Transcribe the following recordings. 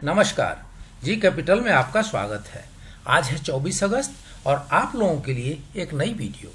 नमस्कार, G capital में आपका स्वागत है। आज है 24 अगस्त और आप लोगों के लिए एक नई वीडियो।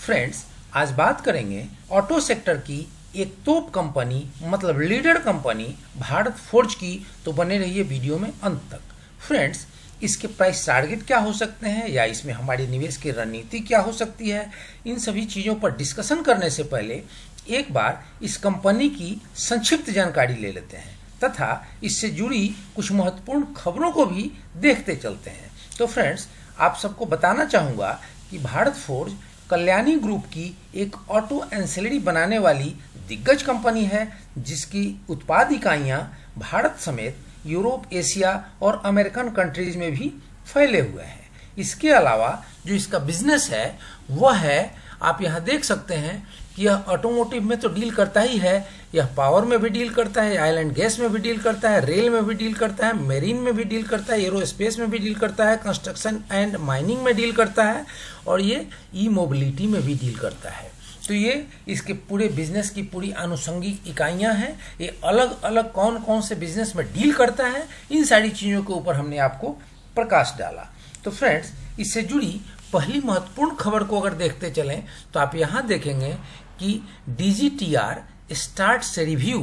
फ्रेंड्स, आज बात करेंगे ऑटो सेक्टर की एक तोप कंपनी मतलब लीडर कंपनी भारत फोर्ज की, तो बने रहिए वीडियो में अंत तक। फ्रेंड्स, इसके प्राइस टारगेट क्या हो सकते हैं या इसमें हमारी निवेश की रणनीति क्या हो सकती है, इन सभी चीज़ों पर डिस्कशन करने से पहले एक बार इस कंपनी की संक्षिप्त जानकारी ले लेते हैं तथा इससे जुड़ी कुछ महत्वपूर्ण खबरों को भी देखते चलते हैं। तो फ्रेंड्स, आप सबको बताना चाहूँगा कि भारत फोर्ज कल्याणी ग्रुप की एक ऑटो एंसिलरी बनाने वाली दिग्गज कंपनी है, जिसकी उत्पाद इकाइयाँ भारत समेत यूरोप, एशिया और अमेरिकन कंट्रीज में भी फैले हुए हैं। इसके अलावा जो इसका बिजनेस है वह है, आप यहाँ देख सकते हैं कि यह ऑटोमोटिव में तो डील करता ही है, यह पावर में भी डील करता है, ऑयल एंड गैस में भी डील करता है, रेल में भी डील करता है, मेरीन में भी डील करता है, एरोस्पेस में भी डील करता है, कंस्ट्रक्शन एंड माइनिंग में डील करता है और ये ई मोबिलिटी में भी डील करता है। तो ये इसके पूरे बिजनेस की पूरी आनुषंगिक इकाइयां हैं। ये अलग अलग कौन कौन से बिजनेस में डील करता है, इन सारी चीज़ों के ऊपर हमने आपको प्रकाश डाला। तो फ्रेंड्स, इससे जुड़ी पहली महत्वपूर्ण खबर को अगर देखते चलें तो आप यहाँ देखेंगे कि DGTR starts a review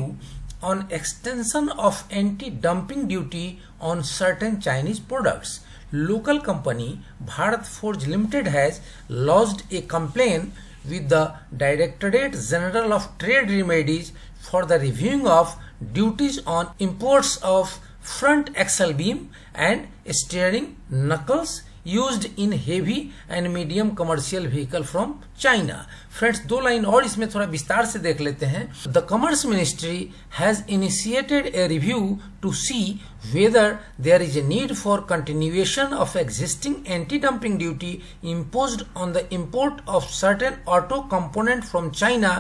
on extension of anti-dumping duty on certain Chinese products. Local company Bharat Forge Limited has lodged a complaint with the Directorate General of Trade Remedies for the reviewing of duties on imports of front axle beam and steering knuckles used in heavy and medium commercial vehicle from China. Friends, दो line और इसमें थोड़ा विस्तार से देख लेते हैं। The commerce ministry has initiated a review to see whether there is a need for continuation of existing anti-dumping duty imposed on the import of certain auto component from China.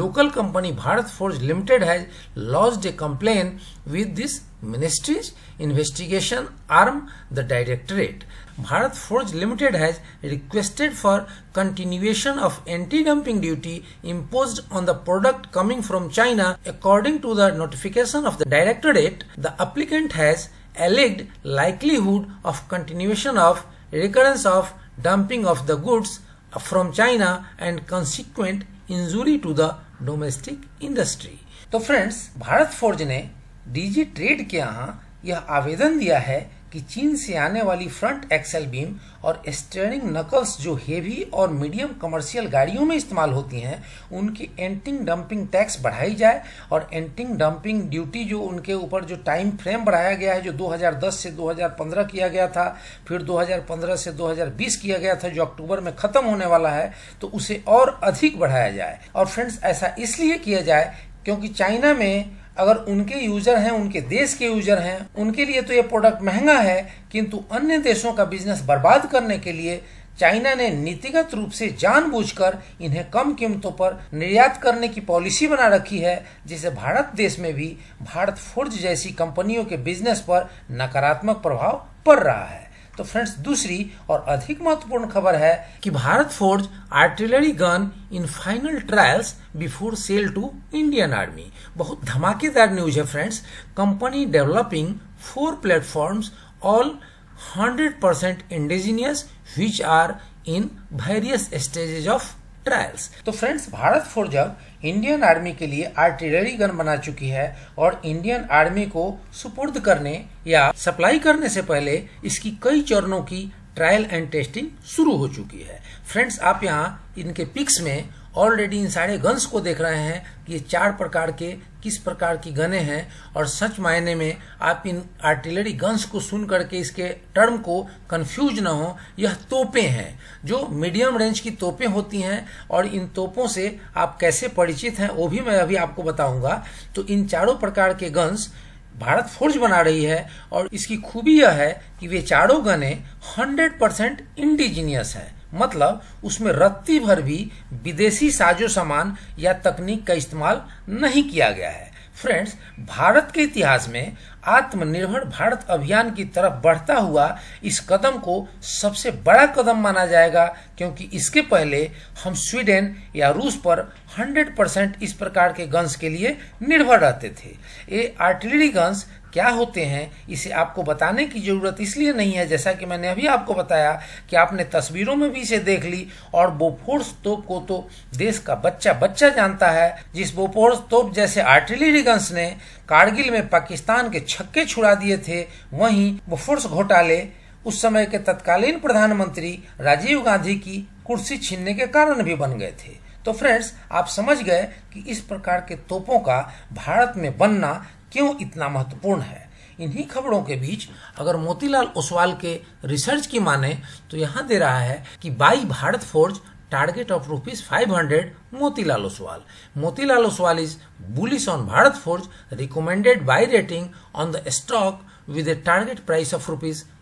Local company Bharat Forge Limited has lodged a complaint with this ministry's investigation arm, the Directorate. Bharat Forge Limited has requested for continuation of anti-dumping duty imposed on the product coming from China. According to the notification of the Directorate, the applicant has alleged likelihood of continuation of recurrence of dumping of the goods from China and consequent injury to the domestic industry. तो friends, Bharat forge ने DG trade के यहाँ यह आवेदन दिया है कि चीन से आने वाली फ्रंट एक्सेल बीम और स्टीयरिंग नकल्स जो हेवी और मीडियम कमर्शियल गाड़ियों में इस्तेमाल होती हैं, उनकी एंटी डंपिंग टैक्स बढ़ाई जाए और एंटी डंपिंग ड्यूटी जो उनके ऊपर जो टाइम फ्रेम बढ़ाया गया है, जो 2010 से 2015 किया गया था, फिर 2015 से 2020 किया गया था, जो अक्टूबर में खत्म होने वाला है, तो उसे और अधिक बढ़ाया जाए। और फ्रेंड्स, ऐसा इसलिए किया जाए क्योंकि चाइना में अगर उनके यूजर हैं, उनके देश के यूजर हैं, उनके लिए तो ये प्रोडक्ट महंगा है, किंतु अन्य देशों का बिजनेस बर्बाद करने के लिए चाइना ने नीतिगत रूप से जानबूझकर इन्हें कम कीमतों पर निर्यात करने की पॉलिसी बना रखी है, जिससे भारत देश में भी भारत फोर्ज जैसी कंपनियों के बिजनेस पर नकारात्मक प्रभाव पड़ रहा है। तो फ्रेंड्स, दूसरी और अधिक महत्वपूर्ण खबर है कि Bharat Forge artillery gun in final trials before sale to Indian army. बहुत धमाकेदार न्यूज है friends. Company developing 4 platforms all 100% indigenous which are in various stages of trials. तो फ्रेंड्स, भारत फोर्ज अब इंडियन आर्मी के लिए आर्टिलरी गन बना चुकी है और इंडियन आर्मी को सुपुर्द करने या सप्लाई करने से पहले इसकी कई चरणों की ट्रायल एंड टेस्टिंग शुरू हो चुकी है। फ्रेंड्स, आप यहाँ इनके पिक्स में ऑलरेडी इन सारे गन्स को देख रहे हैं कि ये 4 प्रकार के किस प्रकार की गने हैं, और सच मायने में आप इन आर्टिलरी गन्स को सुन करके इसके टर्म को कंफ्यूज ना हो, यह तोपें हैं जो मीडियम रेंज की तोपें होती हैं, और इन तोपों से आप कैसे परिचित हैं वो भी मैं अभी आपको बताऊंगा। तो इन चारों प्रकार के गन्स भारत फोर्ज बना रही है और इसकी खूबी यह है कि वे चारों गने 100% इंडिजीनियस है, मतलब उसमें रत्ती भर भी विदेशी साजो सामान या तकनीक का इस्तेमाल नहीं किया गया है। फ्रेंड्स, भारत के इतिहास में आत्मनिर्भर भारत अभियान की तरफ बढ़ता हुआ इस कदम को सबसे बड़ा कदम माना जाएगा, क्योंकि इसके पहले हम स्वीडन या रूस पर 100% इस प्रकार के गन्स के लिए निर्भर रहते थे। ये आर्टिलरी गन्स क्या होते हैं इसे आपको बताने की जरूरत इसलिए नहीं है, जैसा कि मैंने अभी आपको बताया कि आपने तस्वीरों में भी इसे देख ली। और बोफोर्स तोप को तो देश का बच्चा बच्चा जानता है। जिस बोफोर्स तोप जैसे आर्टिलरी गन्स ने कारगिल में पाकिस्तान के छक्के छुड़ा दिए थे, वहीं बोफोर्स घोटाले उस समय के तत्कालीन प्रधानमंत्री राजीव गांधी की कुर्सी छीनने के कारण भी बन गए थे। तो फ्रेंड्स, आप समझ गए कि इस प्रकार के तोपों का भारत में बनना क्यों इतना महत्वपूर्ण है। इन्हीं खबरों के बीच अगर मोतीलाल ओसवाल के रिसर्च की माने तो यहाँ दे रहा है कि by Bharat forge target of ₹500 Motilal Oswal. Motilal Oswal is bullish on Bharat forge recommended by rating on the stock with a target price of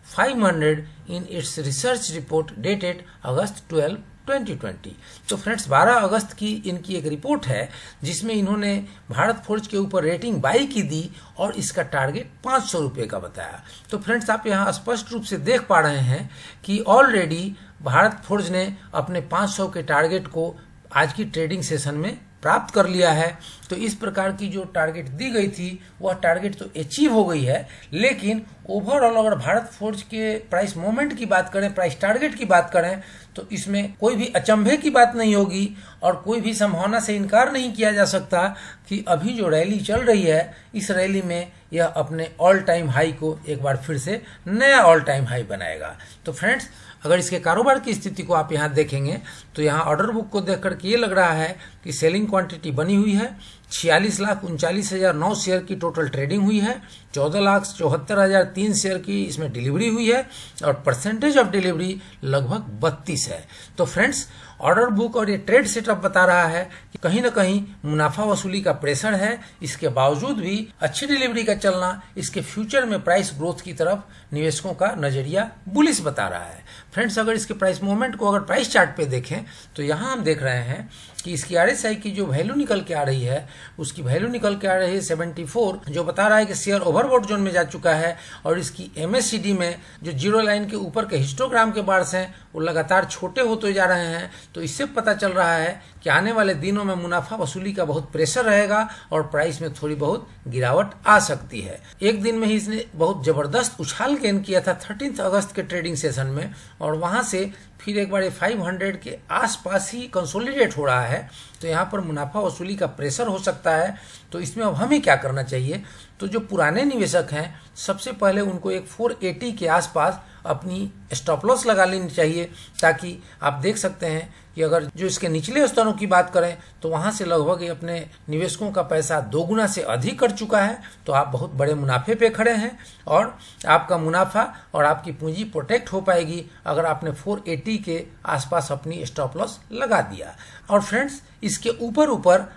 ₹500 in its research report dated August 12, 2020। तो फ्रेंड्स 12 अगस्त की इनकी एक रिपोर्ट है जिसमें इन्होंने भारत फोर्ज के ऊपर रेटिंग बाई की दी और इसका टारगेट ₹500 का बताया। तो फ्रेंड्स, आप यहाँ स्पष्ट रूप से देख पा रहे हैं कि ऑलरेडी भारत फोर्ज ने अपने 500 के टारगेट को आज की ट्रेडिंग सेशन में प्राप्त कर लिया है। तो इस प्रकार की जो टारगेट दी गई थी वह टारगेट तो अचीव हो गई है, लेकिन ओवरऑल अगर भारत फोर्ज के प्राइस मूवमेंट की बात करें, प्राइस टारगेट की बात करें, तो इसमें कोई भी अचंभे की बात नहीं होगी और कोई भी संभावना से इनकार नहीं किया जा सकता कि अभी जो रैली चल रही है इस रैली में यह अपने ऑल टाइम हाई को एक बार फिर से नया ऑल टाइम हाई बनाएगा। तो फ्रेंड्स, अगर इसके कारोबार की स्थिति को आप यहाँ देखेंगे तो यहाँ ऑर्डर बुक को देख करके ये लग रहा है कि सेलिंग क्वांटिटी बनी हुई है। 46,39,009 शेयर की टोटल ट्रेडिंग हुई है। 14,74,003 शेयर की इसमें डिलीवरी हुई है और परसेंटेज ऑफ डिलीवरी लगभग 32 है। तो फ्रेंड्स, ऑर्डर बुक और ये ट्रेड सेटअप बता रहा है कि कहीं न कहीं मुनाफा वसूली का प्रेशर है। इसके बावजूद भी अच्छी डिलीवरी का चलना इसके फ्यूचर में प्राइस ग्रोथ की तरफ निवेशकों का नजरिया बुलिश बता रहा है। फ्रेंड्स, अगर इसके प्राइस मूवमेंट को अगर प्राइस चार्ट पे देखें तो यहाँ हम देख रहे हैं कि इसकी RSI की जो वैल्यू निकल के आ रही है उसकी वैल्यू निकल के आ रही है 74, जो बता रहा है कि शेयर ओवरबॉट जोन में जा चुका है। और इसकी MACD में जो जीरो लाइन के ऊपर के हिस्टोग्राम के बार्स हैं वो लगातार छोटे होते जा रहे हैं। तो इससे पता चल रहा है कि आने वाले दिनों में मुनाफा वसूली का बहुत प्रेशर रहेगा और प्राइस में थोड़ी बहुत गिरावट आ सकती है। एक दिन में ही इसने बहुत जबरदस्त उछाल गेन किया था 13 अगस्त के ट्रेडिंग सेशन में, और वहां से फिर एक बार 500 के आसपास ही कंसोलिडेट हो रहा है। तो यहाँ पर मुनाफा वसूली का प्रेशर हो सकता है। तो इसमें अब हमें क्या करना चाहिए? तो जो पुराने निवेशक हैं सबसे पहले उनको एक 480 के आसपास अपनी स्टॉप लॉस लगा लेनी चाहिए, ताकि आप देख सकते हैं कि अगर जो इसके निचले स्तरों की बात करें तो वहां से लगभग ये अपने निवेशकों का पैसा 2 गुना से अधिक कर चुका है। तो आप बहुत बड़े मुनाफे पे खड़े हैं और आपका मुनाफा और आपकी पूंजी प्रोटेक्ट हो पाएगी अगर आपने 480 के आसपास अपनी स्टॉप लॉस लगा दिया। और फ्रेंड्स, इसके ऊपर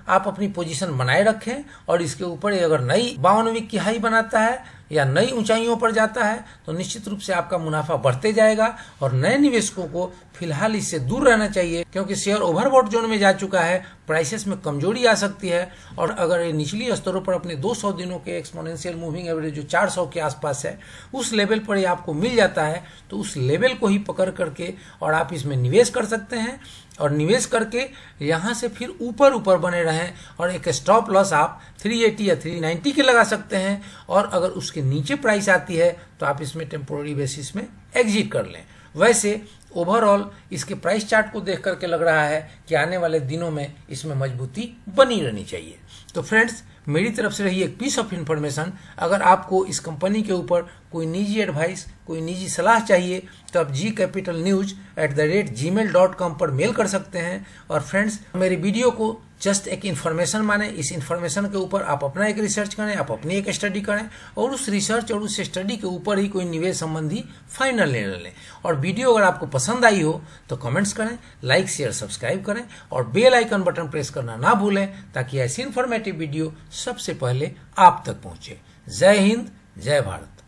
आप अपनी पोजीशन बनाए रखें और इसके ऊपर अगर नई 52 वीक की हाई बनाता है या नई ऊंचाइयों पर जाता है तो निश्चित रूप से आपका मुनाफा बढ़ते जाएगा। और नए निवेशकों को फिलहाल इससे दूर रहना चाहिए, क्योंकि शेयर ओवरबॉट जोन में जा चुका है, प्राइसेस में कमजोरी आ सकती है। और अगर ये निचली स्तरों पर अपने 200 दिनों के एक्सपोनेंशियल मूविंग एवरेज जो 400 के आसपास है उस लेवल पर ये आपको मिल जाता है, तो उस लेवल को ही पकड़ करके और आप इसमें निवेश कर सकते हैं। और निवेश करके यहाँ से फिर ऊपर बने रहें और एक स्टॉप लॉस आप 380 या 390 के लगा सकते हैं। और अगर उसके नीचे प्राइस आती है तो आप इसमें टेम्पोररी बेसिस में एग्जिट कर लें। वैसे ओवरऑल इसके प्राइस चार्ट को देख करके लग रहा है कि आने वाले दिनों में इसमें मजबूती बनी रहनी चाहिए। तो फ्रेंड्स, मेरी तरफ से रही एक पीस ऑफ इन्फॉर्मेशन। अगर आपको इस कंपनी के ऊपर कोई निजी एडवाइस, कोई निजी सलाह चाहिए तो आप gcapitalnews@gmail.com पर मेल कर सकते हैं। और फ्रेंड्स, मेरी वीडियो को जस्ट एक इन्फॉर्मेशन माने, इस इन्फॉर्मेशन के ऊपर आप अपना एक रिसर्च करें, आप अपनी एक स्टडी करें और उस रिसर्च और उस स्टडी के ऊपर ही कोई निवेश संबंधी फाइनल निर्णय लें। और वीडियो अगर आपको पसंद आई हो तो कमेंट्स करें, लाइक शेयर सब्सक्राइब करें और बेल आइकन बटन प्रेस करना ना भूलें, ताकि ऐसी इन्फॉर्मेटिव वीडियो सबसे पहले आप तक पहुंचे। जय हिंद, जय भारत।